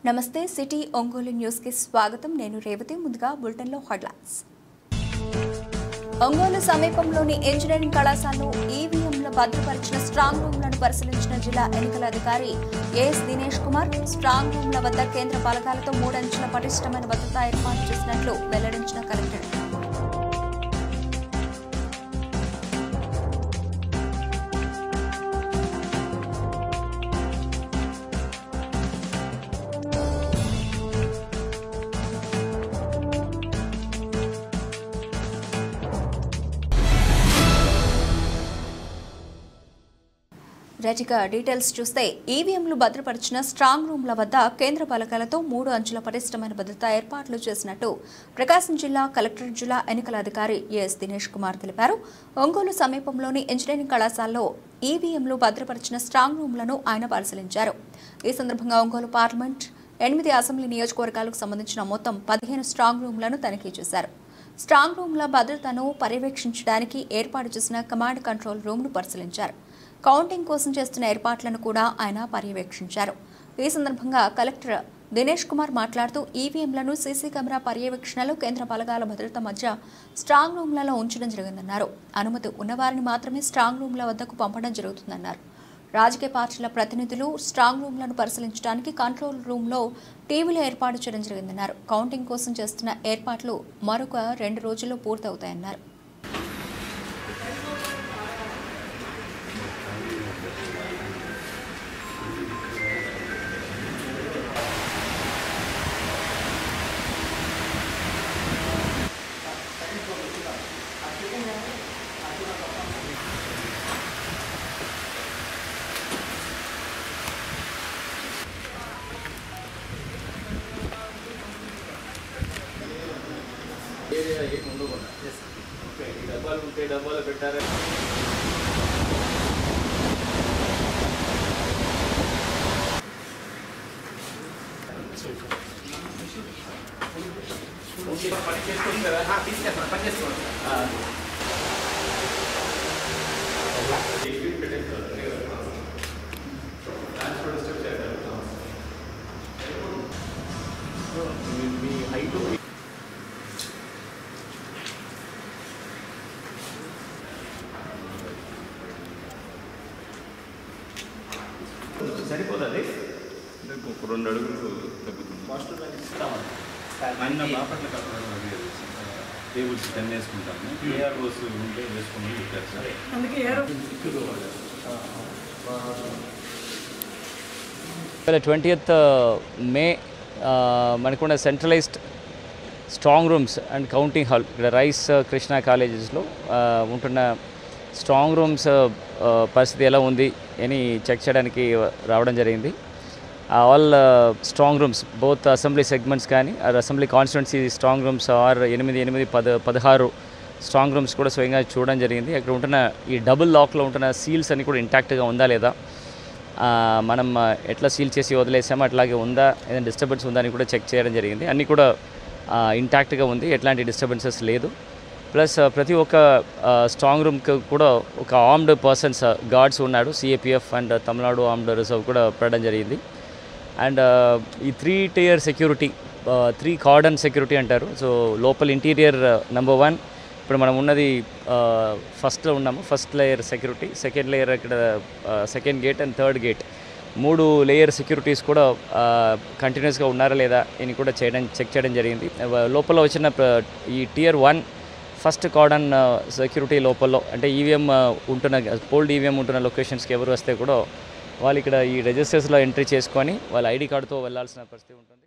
నమస్తే city Ongole news కి స్వాగతం నేను రేవతి ముందుగా బులెటిన్ లో హెడ్లైన్స్ ఒంగోలు సమీపంలోని ఇంజనీరింగ్ కళాశాలలో ఈవీఎంల భద్రపరిచిన స్ట్రాంగ్ రూమ్లను పరిశీలించిన జిల్లా ఎన్నికల అధికారి ఏఎస్ దినేష్ కుమార్ స్ట్రాంగ్ రూమ్ల వద్ద కేంద్ర బలగాలతో 3 అంచెల పటిష్టమైన భద్రత ఏర్పాటు చేసినట్లు వెల్లడించిన కలెక్టర్ రైట్గా డీటెయిల్స్ చూస్తే ఈవీఎంలు భద్రపరిచిన స్ట్రాంగ్ రూమ్ల వద్ద కేంద్ర బలగాలతో 3 అంచెల పటిష్టమైన భద్రతా ఏర్పాట్లు చేసినట్టు ప్రకాశం జిల్లా కలెక్టర్ జిల్లా ఎన్నికల అధికారి ఏఎస్ దినేష్ కుమార్ తెలిపారు. ఒంగోలు సమీపంలోని ఇంజనీరింగ్ కళాశాలలో ఈవీఎంలు భద్రపరిచిన స్ట్రాంగ్ రూమ్లను ఆయన పరిశీలించారు. ఈ సందర్భంగా ఒంగోలు పార్లమెంట్ 8 అసెంబ్లీ నియోజకవర్గాలకు సంబంధించిన మొత్తం 15 స్ట్రాంగ్ రూమ్లను తనిఖీ చేశారు. స్ట్రాంగ్ రూమ్ల భద్రతను పర్యవేక్షించడానికి ఏర్పాటు చేసిన కమాండ్ కంట్రోల్ రూమ్ను పరిశీలించారు. కౌంటింగ్ కోసం చేస్తున్న ఏర్పాట్లను కూడా ఆయన పర్యవేక్షించారు. ఈ సందర్భంగా కలెక్టర్ దినేష్ కుమార్ మాట్లాడుతూ ఈవీఎంలను సీసీ కెమెరా పర్యవేక్షణలో కేంద్ర బలగాల భద్రత మధ్య స్ట్రాంగ్ రూమ్లలో ఉంచడం జరిగిందన్నారు. అనుమతి ఉన్నవారిని మాత్రమే స్ట్రాంగ్ రూమ్ల వద్దకు పంపడం జరుగుతుందన్నారు. రాజకీయ పార్టీల ప్రతినిధులు స్ట్రాంగ్ రూమ్లను పరిశీలించడానికి కంట్రోల్ రూమ్లో టీవీలు ఏర్పాటు చేయడం జరిగిందన్నారు. కౌంటింగ్ కోసం చేస్తున్న ఏర్పాట్లు మరొక 2 రోజుల్లో పూర్తవుతాయన్నారు. డబ్బాలు పెట్టారు. పని చేసుకుంటారా? తీసుకెళ్తాను, పని చేసుకోండి. మీ హైట్ సరిపోతుంది. 2 అడుగులు తగ్గుతుంది. బాపట్ల టేబుల్స్ 10 వేసుకుంటాము. ఏఆర్ఓస్ ఉంటే వేసుకుని చెప్పారు సార్. అందుకే 20th మే మనకున్న centralised strong rooms and counting hall ఇక్కడ రైస్ కృష్ణా కాలేజెస్లో ఉంటున్న స్ట్రాంగ్ రూమ్స్ పరిస్థితి ఎలా ఉంది అని చెక్ చేయడానికి రావడం జరిగింది. All strong rooms both assembly segments కానీ assembly constituency strong rooms 16 strong rooms కూడా స్వయంగా చూడడం జరిగింది. అక్కడ ఉంటున్న ఈ డబుల్ లాక్లో ఉంటున్న సీల్స్ అన్ని కూడా ఇంటాక్ట్గా ఉందా లేదా, మనం ఎట్లా సీల్ చేసి వదిలేసామో అట్లాగే ఉందా, ఏదైనా డిస్టర్బెన్స్ ఉందా అని కూడా చెక్ చేయడం జరిగింది. అన్నీ కూడా ఇంటాక్ట్గా ఉంది, ఎట్లాంటి డిస్టర్బెన్సెస్ లేదు. ప్లస్ ప్రతి ఒక్క స్ట్రాంగ్ రూమ్కి కూడా ఒక ఆర్మ్డ్ పర్సన్స్ గార్డ్స్ ఉన్నాడు. CAPF and Tamil Nadu armed reserve కూడా పెట్టడం జరిగింది. అండ్ ఈ 3 tier సెక్యూరిటీ, 3 కార్డన్ సెక్యూరిటీ అంటారు. సో లోపల ఇంటీరియర్ నెంబర్ 1 ఇప్పుడు మనం ఉన్నది ఫస్ట్లో ఉన్నాము. First layer security, second layer ఇక్కడ second gate and third gate 3 layer securities కూడా కంటిన్యూస్గా ఉన్నారా లేదా అని కూడా చెక్ చేయడం జరిగింది. లోపల వచ్చిన ఈ Tier 1 ఫస్ట్ కార్డన్ సెక్యూరిటీ లోపల అంటే ఈవీఎం ఉంటున్న పోల్డ్ ఈవీఎం ఉంటున్న లొకేషన్స్కి ఎవరు వస్తే కూడా వాళ్ళు ఇక్కడ ఈ రిజిస్టర్స్లో ఎంట్రీ చేసుకొని వాళ్ళ ఐడి కార్డుతో వెళ్లాల్సిన పరిస్థితి ఉంటుంది.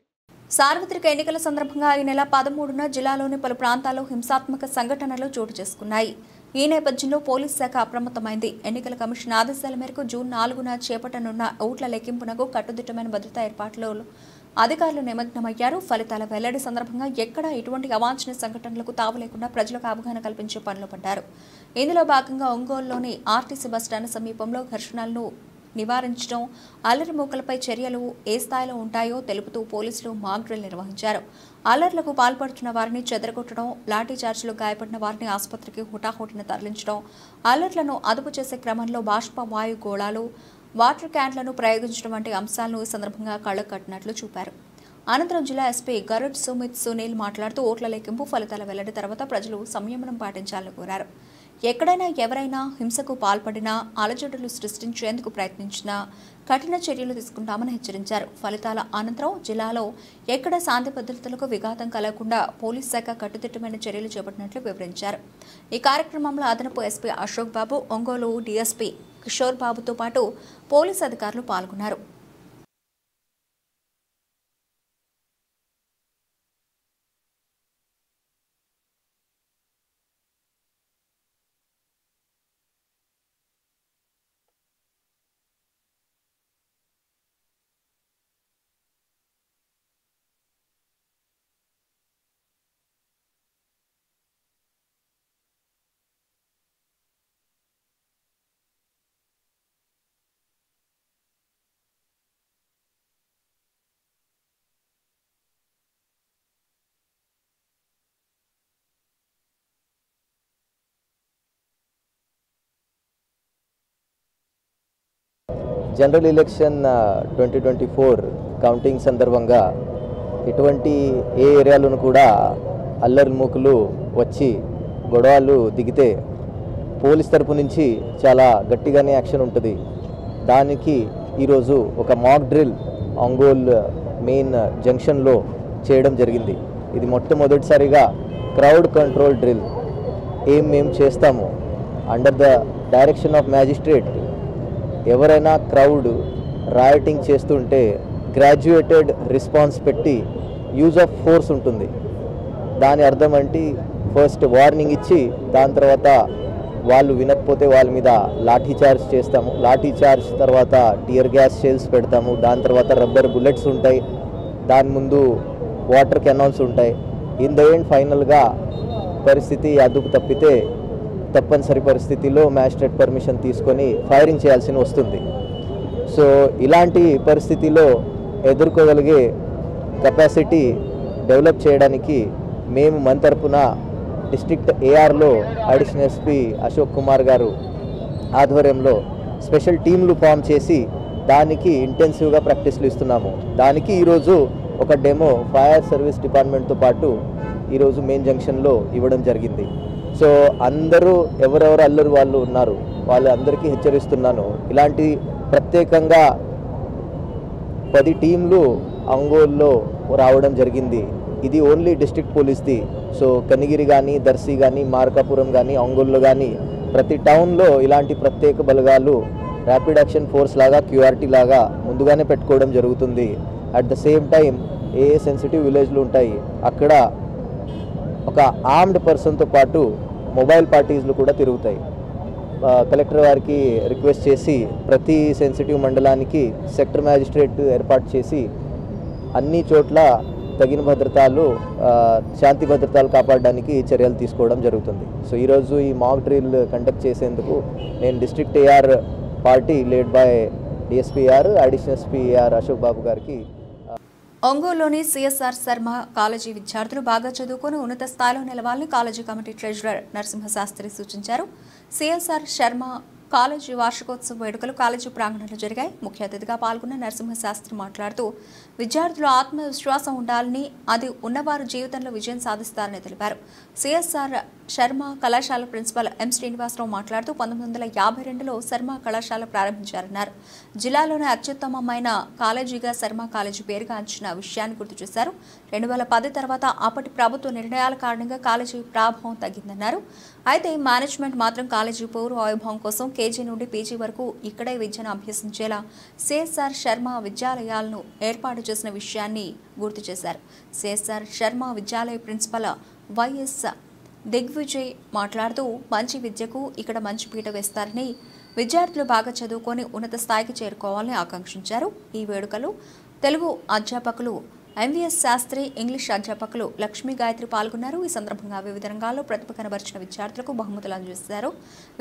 సార్వత్రిక ఎన్నికల సందర్భంగా ఈ నెల 13న జిల్లాలోని పలు ప్రాంతాల్లో హింసాత్మక సంఘటనలు చోటు చేసుకున్నాయి. ఈ నేపథ్యంలో పోలీస్ శాఖ అప్రమత్తమైంది. ఎన్నికల కమిషన్ ఆదేశాల మేరకు జూన్ 4న చేపట్టనున్న ఓట్ల లెక్కింపునకు కట్టుదిట్టమైన భద్రతా ఏర్పాట్లు అధికారులు నిమగ్నమయ్యారు. ఫలితాల వెల్లడి సందర్భంగా ఎక్కడా ఎటువంటి అవాంఛనీయ సంఘటనలకు తావు లేకుండా ప్రజలకు అవగాహన కల్పించే పనులు పడ్డారు. ఇందులో భాగంగా ఒంగోలులోని ఆర్టీసీ బస్టాండ్ సమీపంలో ఘర్షణలను నివారించడం, అల్లరి మూకలపై చర్యలు ఏ స్థాయిలో ఉంటాయో తెలుపుతూ పోలీసులు మాక్ డ్రిల్ నిర్వహించారు. అల్లర్లకు పాల్పడుతున్న వారిని చెదరగొట్టడం, లాఠీచార్జీలు గాయపడిన వారిని ఆసుపత్రికి హుటాహుటిన తరలించడం, అల్లర్లను అదుపు చేసే క్రమంలో బాష్ప వాయు గోళాలు, వాటర్ క్యాన్లను ప్రయోగించడం వంటి అంశాలను ఈ సందర్భంగా కళ్లకు కట్టినట్లు చూపారు. అనంతరం జిల్లా ఎస్పీ గరుడ్ సుమిత్ సునీల్ మాట్లాడుతూ ఓట్ల లెక్కింపు ఫలితాల వెల్లడి తర్వాత ప్రజలు సంయమనం పాటించాలని కోరారు. ఎక్కడైనా ఎవరైనా హింసకు పాల్పడినా, అలజడులు సృష్టించేందుకు ప్రయత్నించినా కఠిన చర్యలు తీసుకుంటామని హెచ్చరించారు. ఫలితాల అనంతరం జిల్లాలో ఎక్కడ శాంతి భద్రతలకు విఘాతం కలగకుండా పోలీస్ శాఖ కట్టుదిట్టమైన చర్యలు చేపట్టినట్లు వివరించారు. ఈ కార్యక్రమంలో అదనపు ఎస్పీ అశోక్ బాబు, ఒంగోలు డీఎస్పీ కిషోర్ బాబుతో పాటు పోలీసు అధికారులు పాల్గొన్నారు. జనరల్ ఎలక్షన్ 2024 కౌంటింగ్ సందర్భంగా ఇటువంటి ఏ ఏరియాలను కూడా అల్లరి మూకులు వచ్చి గొడవలు దిగితే పోలీస్ తరపు నుంచి చాలా గట్టిగానే యాక్షన్ ఉంటుంది. దానికి ఈరోజు ఒక మాక్ డ్రిల్ ఒంగోలు మెయిన్ జంక్షన్లో చేయడం జరిగింది. ఇది మొట్టమొదటిసారిగా క్రౌడ్ కంట్రోల్ డ్రిల్. ఏం చేస్తాము under the direction of magistrate. ఎవరైనా క్రౌడ్ రాయటింగ్ చేస్తుంటే గ్రాడ్యుయేటెడ్ రెస్పాన్స్ పెట్టి యూజ్ ఆఫ్ ఫోర్స్ ఉంటుంది. దాని అర్థం అంటే ఫస్ట్ వార్నింగ్ ఇచ్చి దాని తర్వాత వాళ్ళు వినకపోతే వాళ్ళ మీద లాఠీ చార్జ్ చేస్తాము. లాఠీ చార్జ్ తర్వాత టియర్ గ్యాస్ షెల్స్ పెడతాము. దాని తర్వాత రబ్బర్ బుల్లెట్స్ ఉంటాయి. దాని ముందు వాటర్ కెనాల్స్ ఉంటాయి. ఇన్ ద ఎండ్ ఫైనల్గా పరిస్థితి అదుపు తప్పితే తప్పనిసరి పరిస్థితిలో మ్యాజిస్ట్రేట్ పర్మిషన్ తీసుకొని ఫైరింగ్ చేయాల్సి వస్తుంది. సో ఇలాంటి పరిస్థితిలో ఎదుర్కోగలిగే కెపాసిటీ డెవలప్ చేయడానికి మేము మన తరపున డిస్ట్రిక్ట్ ఏఆర్లో అడిషనల్ ఎస్పీ అశోక్ కుమార్ గారు ఆధ్వర్యంలో స్పెషల్ టీంలు ఫామ్ చేసి దానికి ఇంటెన్సివ్గా ప్రాక్టీస్లు ఇస్తున్నాము. దానికి ఈరోజు ఒక డెమో ఫైర్ సర్వీస్ డిపార్ట్మెంట్తో పాటు ఈరోజు మెయిన్ జంక్షన్లో ఇవ్వడం జరిగింది. సో అందరూ ఎవరెవరు అల్లరి వాళ్ళు ఉన్నారు వాళ్ళందరికీ హెచ్చరిస్తున్నాను. ఇలాంటి ప్రత్యేకంగా 10 టీంలు ఒంగోలులో రావడం జరిగింది. ఇది ఓన్లీ డిస్ట్రిక్ట్ పోలీస్ది. సో కనిగిరి కానీ, దర్శి కానీ, మార్కాపురం కానీ, ఒంగోలులో కానీ ప్రతి టౌన్లో ఇలాంటి ప్రత్యేక బలగాలు ర్యాపిడ్ యాక్షన్ ఫోర్స్ లాగా, క్యూఆర్టీ లాగా ముందుగానే పెట్టుకోవడం జరుగుతుంది. At the same time a sensitive విలేజ్లు ఉంటాయి అక్కడ ఒక ఆర్మ్డ్ పర్సన్తో పాటు మొబైల్ పార్టీస్లు కూడా తిరుగుతాయి. కలెక్టర్ వారికి రిక్వెస్ట్ చేసి ప్రతి సెన్సిటివ్ మండలానికి సెక్టర్ మ్యాజిస్ట్రేట్ ఏర్పాటు చేసి అన్ని చోట్ల తగిన భద్రతలు, శాంతి భద్రతలు కాపాడడానికి చర్యలు తీసుకోవడం జరుగుతుంది. సో ఈరోజు ఈ మాక్ డ్రిల్ కండక్ట్ చేసేందుకు నేను district AR party led by DSPR additional SPR Ashok Babu గారికి ఒంగోలులోని సిఎస్ఆర్ శర్మ కాలేజీ విద్యార్థులు బాగా చదువుకుని ఉన్నత స్థాయిలో నిలవాలని కాలేజీ కమిటీ ట్రెజరర్ నరసింహశాస్త్రి సూచించారు. సిఎస్ఆర్ శర్మ కాలేజీ వార్షికోత్సవ వేడుకలు కాలేజీ ప్రాంగణంలో జరిగాయి. ముఖ్య అతిథిగా పాల్గొన్న నరసింహశాస్త్రి మాట్లాడుతూ విద్యార్థులు ఆత్మవిశ్వాసం ఉండాలని, అది ఉన్నవారు జీవితంలో విజయం సాధిస్తారని తెలిపారు. సిఎస్ఆర్ శర్మ కళాశాల ప్రిన్సిపల్ ఎం శ్రీనివాసరావు మాట్లాడుతూ 1952లో శర్మ కళాశాల ప్రారంభించారన్నారు. జిల్లాలోనే అత్యుత్తమమైన కాలేజీగా శర్మ కాలేజీ పేరుగాంచిన విషయాన్ని గుర్తు చేశారు. 2010 తర్వాత అప్పటి ప్రభుత్వ నిర్ణయాల కారణంగా కాలేజీ ప్రాభావం తగ్గిందన్నారు. అయితే మేనేజ్మెంట్ మాత్రం కాలేజీ పూర్వ వైభవం కోసం కేజీ నుండి పీజీ వరకు ఇక్కడే విద్యను అభ్యసించేలా సిఎస్ఆర్ శర్మ విద్యాలయాలను ఏర్పాటు చేసిన విషయాన్ని గుర్తు చేశారు. సిఎస్ఆర్ శర్మ విద్యాలయ ప్రిన్సిపల్ వైఎస్ దిగ్విజయ్ మాట్లాడుతూ మంచి విద్యకు ఇక్కడ మంచి పీట వేస్తారని, విద్యార్థులు బాగా చదువుకొని ఉన్నత స్థాయికి చేరుకోవాలని ఆకాంక్షించారు. ఈ వేడుకలు తెలుగు అధ్యాపకులు ఎంవీఎస్ శాస్త్రి, ఇంగ్లీష్ అధ్యాపకులు లక్ష్మీ గాయత్రి పాల్గొన్నారు. ఈ సందర్భంగా వివిధ రంగాల్లో ప్రతిభ కనబరిచిన విద్యార్థులకు బహుమతులు అందజేశారు.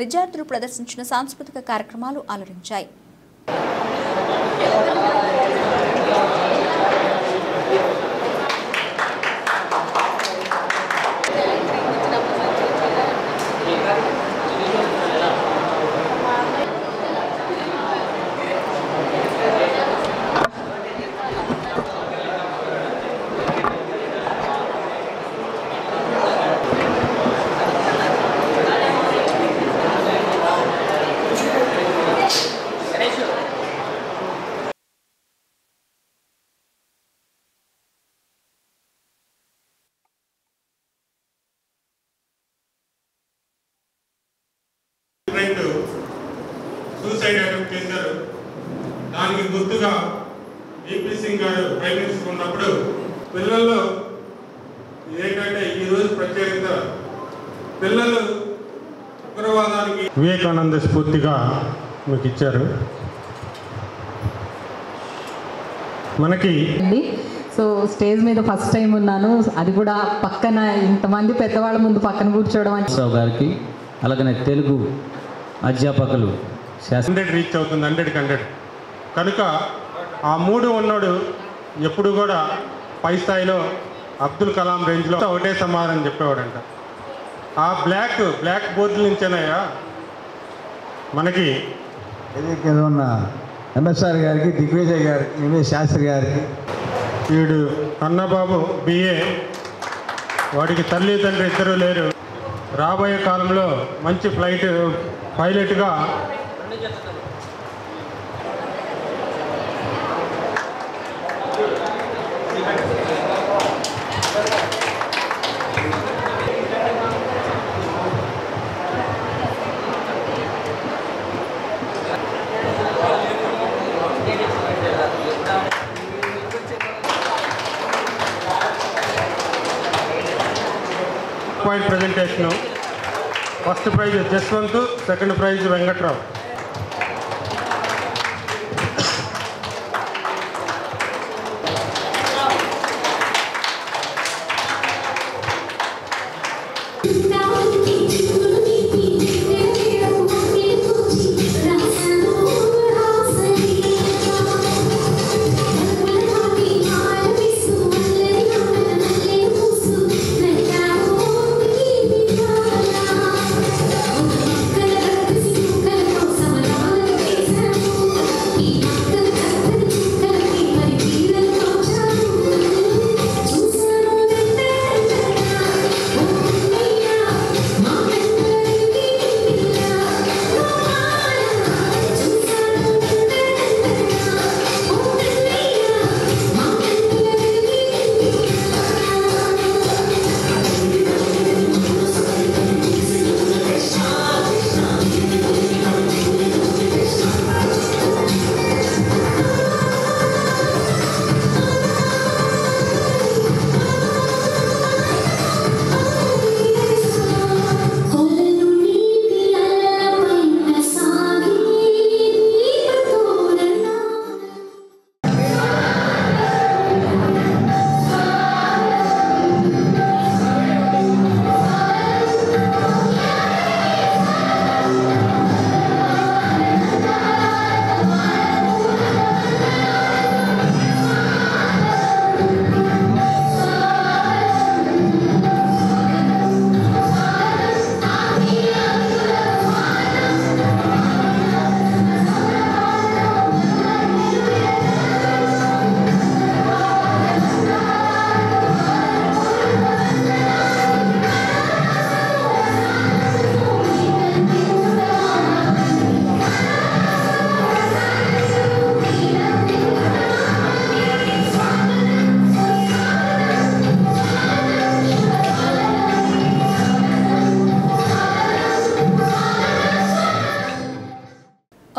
విద్యార్థులు ప్రదర్శించిన సాంస్కృతిక కార్యక్రమాలు అలరించాయి. అటెంప్ట్ చేశారు. దానికి గుర్తుగా VP సింగ్ గారు ప్రైమ్ మినిస్టర్ ఉన్నప్పుడు పిల్లల్లో ఏంటంటే ఈరోజు ప్రత్యేకత పిల్లలు ఉగ్రవాదానికి వివేకానంద స్ఫూర్తిగా మీకు ఇచ్చారు. మనకి సో స్టేజ్ మీద ఫస్ట్ టైం ఉన్నాను, అది కూడా పక్కన ఇంతమంది పెద్దవాళ్ళ ముందు పక్కన కూర్చోవడం అంటే గారికి అలాగనే తెలుగు అధ్యాపకులు 100 రీచ్ అవుతుంది, 100కి 100. కనుక ఆ 3 ఉన్నాడు ఎప్పుడు కూడా పై స్థాయిలో అబ్దుల్ కలాం రేంజ్లో ఒకటే సమాధానం చెప్పేవాడంట. ఆ బ్లాక్ బోర్డుల నుంచేనయ్యా మనకి ఏదైతే ఉన్న MSR గారికి, దిగ్విజయ్ గారికి, ఎంఎస్ శాస్త్రి గారికి, వీడు అన్నబాబు BA, వాడికి తల్లి తండ్రి ఇద్దరు లేరు. రాబోయే కాలంలో మంచి పైలట్గా point presentation. First prize Jaswanth, second prize Venkatrao.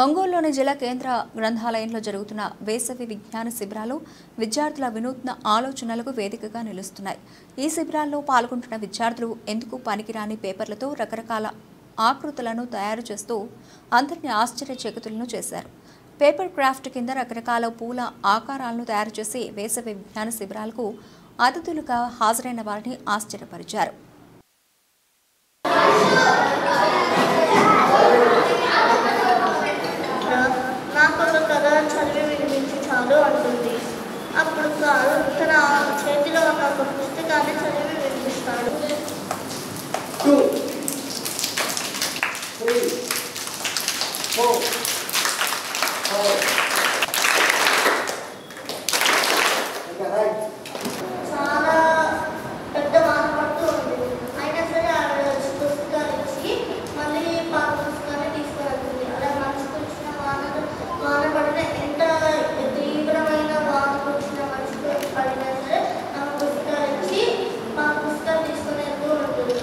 ఒంగోలులోని జిల్లా కేంద్ర గ్రంథాలయంలో జరుగుతున్న వేసవి విజ్ఞాన శిబిరాలు విద్యార్థుల వినూత్న ఆలోచనలకు వేదికగా నిలుస్తున్నాయి. ఈ శిబిరాల్లో పాల్గొంటున్న విద్యార్థులు ఎందుకు పనికిరాని పేపర్లతో రకరకాల ఆకృతులను తయారు చేస్తూ అందరినీ ఆశ్చర్యచకితులను చేశారు. పేపర్ క్రాఫ్ట్ కింద రకరకాల పూల ఆకారాలను తయారు చేసి వేసవి విజ్ఞాన శిబిరాలకు అతిథులుగా హాజరైన వారిని ఆశ్చర్యపరిచారు. అంటుంది. అప్పుడు తన చేతిలో ఉన్న ఒక పుస్తకాన్ని చదివి వినిపిస్తాడు. 2 3 4 చాలా పెద్ద వాన పడుతూ ఉంది. అయినా సరే ఆవిడ పుస్తకాలు ఇచ్చి మళ్ళీ పాత పుస్తకాన్ని తీసుకుని వెళ్తుంది. అలా మనసుకు వచ్చిన వాన పడిన ఎంత తీవ్రమైన వానకు వచ్చిన మనసుకు పడినా సరే ఆమె పుస్తకాలు ఇచ్చి పాత పుస్తకాలు తీసుకుని వెళ్తూ ఉంటుంది.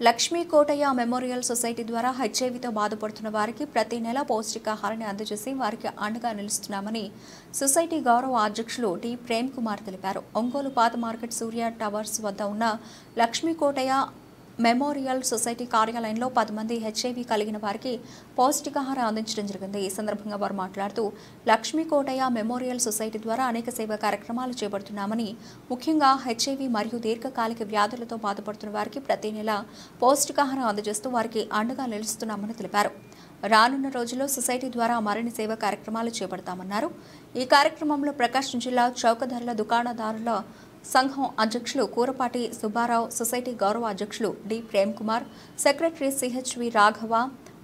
లక్ష్మీ కోటయ్య మెమోరియల్ సొసైటీ ద్వారా హెచ్ఐవితో బాధపడుతున్న వారికి ప్రతి నెల పౌష్టికాహారాన్ని అందజేసి వారికి అండగా నిలుస్తున్నామని సొసైటీ గౌరవ అధ్యక్షులు టి ప్రేమ్ కుమార్ తెలిపారు. ఒంగోలు పాత మార్కెట్ సూర్య టవర్స్ వద్ద ఉన్న లక్ష్మీ కోటయ్య మెమోరియల్ సొసైటీ కార్యాలయంలో 10 మంది హెచ్ఐవి కలిగిన వారికి పౌష్టికాహారం అందించడం జరిగింది. ఈ సందర్భంగా వారు మాట్లాడుతూ లక్ష్మీ కోటయ్య మెమోరియల్ సొసైటీ ద్వారా అనేక సేవా కార్యక్రమాలు చేపడుతున్నామని, ముఖ్యంగా హెచ్ఐవి మరియు దీర్ఘకాలిక వ్యాధులతో బాధపడుతున్న వారికి ప్రతి నెల పౌష్టికాహారం అందజేస్తూ వారికి అండగా నిలుస్తున్నామని తెలిపారు. రానున్న రోజుల్లో సొసైటీ ద్వారా మరిన్ని సేవా కార్యక్రమాలు చేపడతామన్నారు. ఈ కార్యక్రమంలో ప్రకాశం జిల్లా చౌకధరల దుకాణదారుల సంఘం అధ్యక్షులు కూరపాటి సుబ్బారావు, సొసైటీ గౌరవ అధ్యక్షులు D Prem Kumar, secretary CHV Raghava,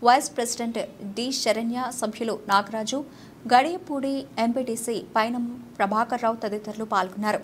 vice president D Saranya, సభ్యులు నాగరాజు, గడియపూడి ఎంపీటీసీ పైనం ప్రభాకర్ రావు తదితరులు పాల్గొన్నారు.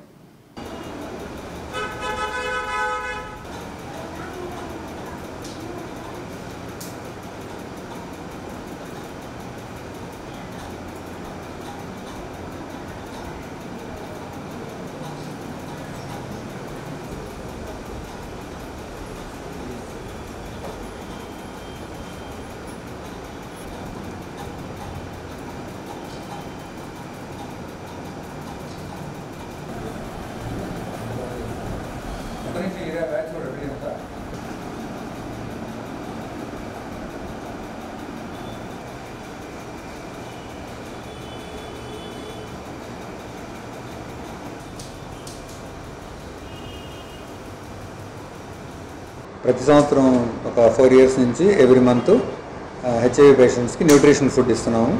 ప్రతి సంవత్సరం ఒక 4 years నుంచి ఎవ్రీ మంత్ హెచ్ఐవి పేషెంట్స్కి న్యూట్రిషన్ ఫుడ్ ఇస్తున్నాము.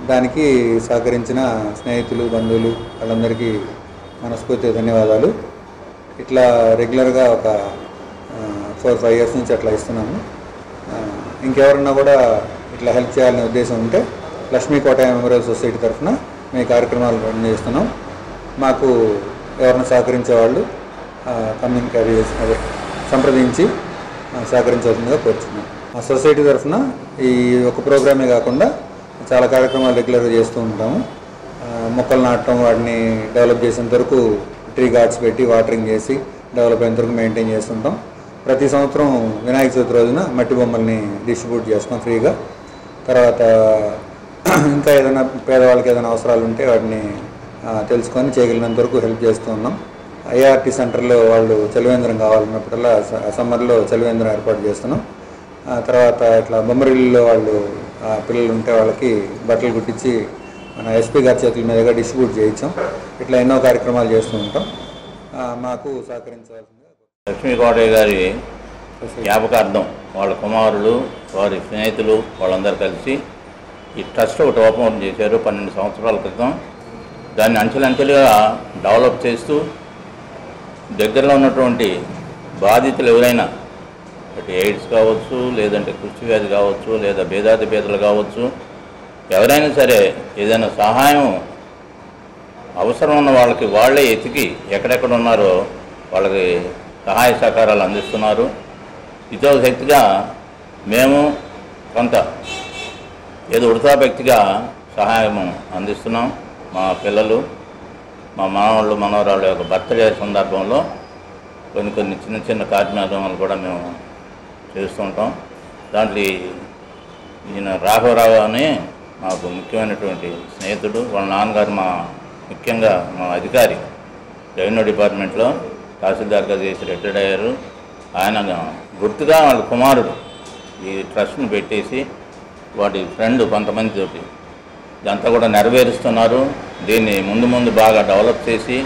దానికి సహకరించిన స్నేహితులు, బంధువులు వాళ్ళందరికీ మనస్ఫూర్తిగా ధన్యవాదాలు. ఇట్లా రెగ్యులర్గా ఒక 4-5 years నుంచి అట్లా ఇస్తున్నాము. ఇంకెవరన్నా కూడా ఇట్లా హెల్ప్ చేయాలనే ఉద్దేశం ఉంటే లక్ష్మీ కోటయ్య మెమోరియల్ సొసైటీ తరఫున మేము కార్యక్రమాలు రన్ చేస్తున్నాం. మాకు ఎవరైనా సహకరించే వాళ్ళు సంప్రదించి సహకరించాల్సిందిగా కోరుతున్నాం. మా సొసైటీ తరఫున ఈ ఒక ప్రోగ్రామే కాకుండా చాలా కార్యక్రమాలు రెగ్యులర్గా చేస్తూ ఉంటాము. మొక్కలు నాటడం, వాటిని డెవలప్ చేసేంత వరకు ట్రీ గార్డ్స్ పెట్టి వాటరింగ్ చేసి డెవలప్ అయ్యేంత వరకు మెయింటైన్ చేస్తుంటాం. ప్రతి సంవత్సరం వినాయక చవితి రోజున మట్టి బొమ్మల్ని డిస్ట్రిబ్యూట్ చేస్తాం ఫ్రీగా. తర్వాత ఇంకా ఏదైనా పేదవాళ్ళకి ఏదైనా అవసరాలు ఉంటే వాటిని తెలుసుకొని చేయగలిగినంత వరకు హెల్ప్ చేస్తూ ఉన్నాం. ఐఆర్టీ సెంటర్లో వాళ్ళు చలివేంద్రం కావాలన్నప్పుడల్లా సమ్మర్లో చలివేంద్రం ఏర్పాటు చేస్తున్నాం. తర్వాత ఇట్లా బొమ్మరిల్లులో వాళ్ళు పిల్లలు ఉంటే వాళ్ళకి బట్టలు కుట్టించి మన ఎస్పీ గారి చేతుల మీదుగా డిస్ట్రిబ్యూట్ చేయించాం. ఇట్లా ఎన్నో కార్యక్రమాలు చేస్తూ ఉంటాం. మాకు సహకరించాల్సిందిగా. లక్ష్మీ కోటయ్య గారి జ్ఞాపకార్థం వాళ్ళ కుమారులు, వారి స్నేహితులు వాళ్ళందరూ కలిసి ఈ ట్రస్ట్ ఒకటి ఓపెన్ చేశారు 12 సంవత్సరాల క్రితం. దాన్ని అంచెలంచెలుగా డెవలప్ చేస్తూ దగ్గరలో ఉన్నటువంటి బాధితులు ఎవరైనా అటు ఎయిడ్స్ కావచ్చు, లేదంటే కుష్టి వ్యాధి కావచ్చు, లేదా భేదాతి భేదలు కావచ్చు, ఎవరైనా సరే ఏదైనా సహాయం అవసరం ఉన్న వాళ్ళకి వాళ్ళే ఎతికి ఎక్కడెక్కడ ఉన్నారో వాళ్ళకి సహాయ సహకారాలు అందిస్తున్నారు. ఇదో శక్తిగా మేము కొంత ఏదో ఉడతాభక్తిగా సహాయం అందిస్తున్నాం. మా పిల్లలు, మా మనవాళ్ళు, మనవరాళ్ళ యొక్క బర్త్డే సందర్భంలో కొన్ని చిన్న చిన్న కార్యక్రమాలు కూడా మేము చేస్తూ ఉంటాం. దాంట్లో ఈయన రాఘవరావు అని మాకు ముఖ్యమైనటువంటి స్నేహితుడు. వాళ్ళ నాన్నగారు ముఖ్యంగా మా అధికారి, రెవెన్యూ డిపార్ట్మెంట్లో తహసీల్దార్గా చేసి రిటైర్డ్ అయ్యారు. ఆయన గుర్తుగా వాళ్ళ కుమారుడు ఈ ట్రస్ట్ని పెట్టేసి వాటి ఫ్రెండ్ కొంతమందితోటి ఇదంతా కూడా నెరవేరుస్తున్నారు. దీన్ని ముందు బాగా డెవలప్ చేసి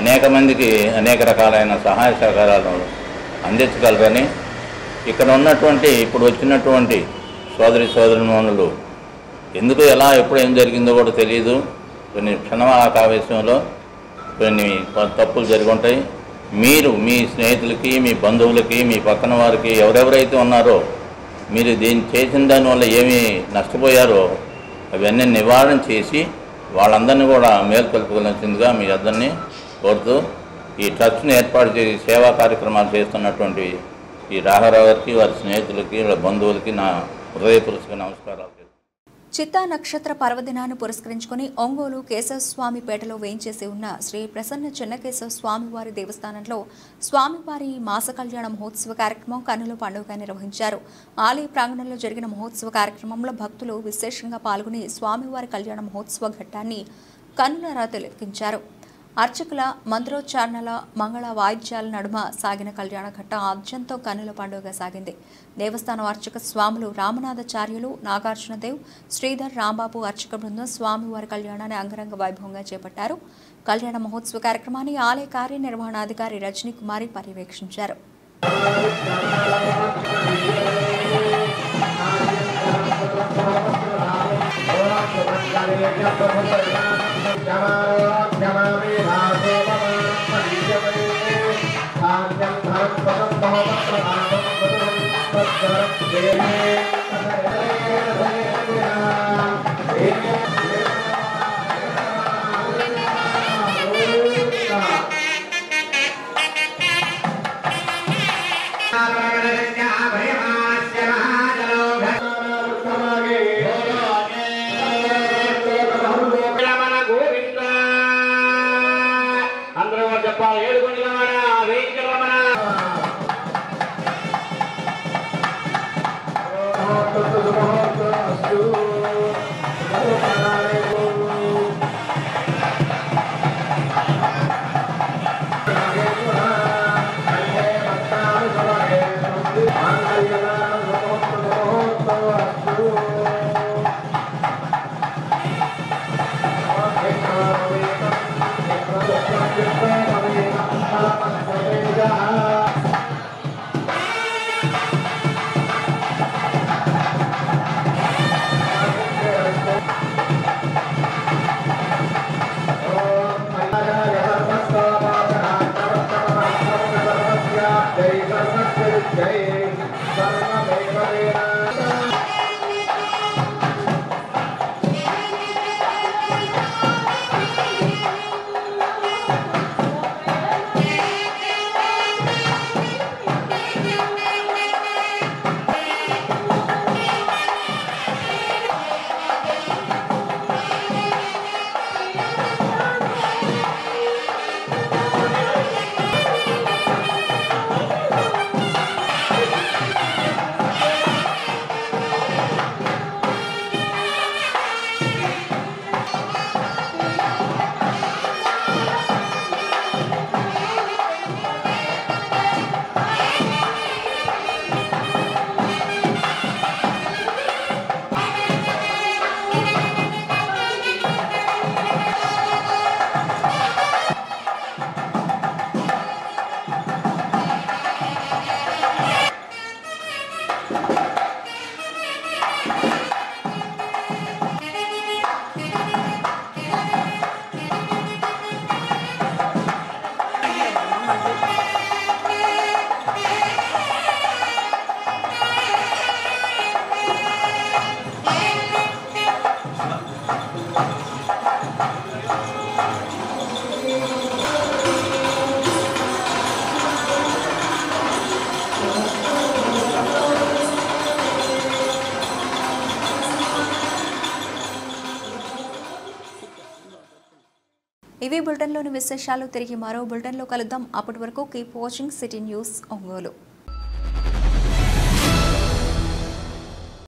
అనేక మందికి అనేక రకాలైన సహాయ సహకారాలు అందించగలరని, ఇక్కడ ఉన్నటువంటి ఇప్పుడు వచ్చినటువంటి సోదరిమణులు ఎందుకు ఎలా ఎప్పుడు ఏం జరిగిందో కూడా తెలియదు. కొన్ని క్షణావేశంలో కొన్ని తప్పులు జరిగి ఉంటాయి. మీరు మీ స్నేహితులకి, మీ బంధువులకి, మీ పక్కన వారికి ఎవరెవరైతే ఉన్నారో మీరు దీన్ని చేసిన దానివల్ల ఏమి నష్టపోయారో అవన్నీ నివారణ చేసి వాళ్ళందరినీ కూడా మేల్కొల్పుకోవాల్సిందిగా మీ అందరినీ కోరుతూ ఈ ట్రస్ట్ని ఏర్పాటు చేసి సేవా కార్యక్రమాలు చేస్తున్నటువంటి ఈ రాఘవరావు గారికి, వారి స్నేహితులకి, వాళ్ళ బంధువులకి నా హృదయపూర్వక నమస్కారాలు. చిత్తా నక్షత్ర పర్వదినాన్ని పురస్కరించుకుని ఒంగోలు కేశవస్వామిపేటలో వేయించేసి ఉన్న శ్రీ ప్రసన్న చెన్నకేశవ స్వామివారి దేవస్థానంలో స్వామివారి మాస కళ్యాణ మహోత్సవ కార్యక్రమం కన్నుల పండుగగా నిర్వహించారు. ఆలయ ప్రాంగణంలో జరిగిన మహోత్సవ కార్యక్రమంలో భక్తులు విశేషంగా పాల్గొని స్వామివారి కళ్యాణ మహోత్సవ ఘట్టాన్ని కన్నులారా తిలకించారు. అర్చకుల మంత్రోచ్చారణల మంగళ వాయిద్యాల నడుమ సాగిన కళ్యాణ ఘట్టం ఆద్యంతో కన్నుల పండుగగా సాగింది. దేవస్థానం అర్చక స్వాములు రామనాథాచార్యులు, నాగార్జునదేవ్, శ్రీధర్, రాంబాబు అర్చక బృందం స్వామివారి కళ్యాణాన్ని అంగరంగ వైభవంగా చేపట్టారు. కళ్యాణ మహోత్సవ కార్యక్రమాన్ని ఆలయ కార్యనిర్వహణాధికారి రజనీ కుమారి పర్యవేక్షించారు. ఇవి బులెటిన్లోని విశేషాలు. తిరిగి మరో బులెటిన్లో కలుద్దాం. అప్పటి వరకు keep watching city news Ongole.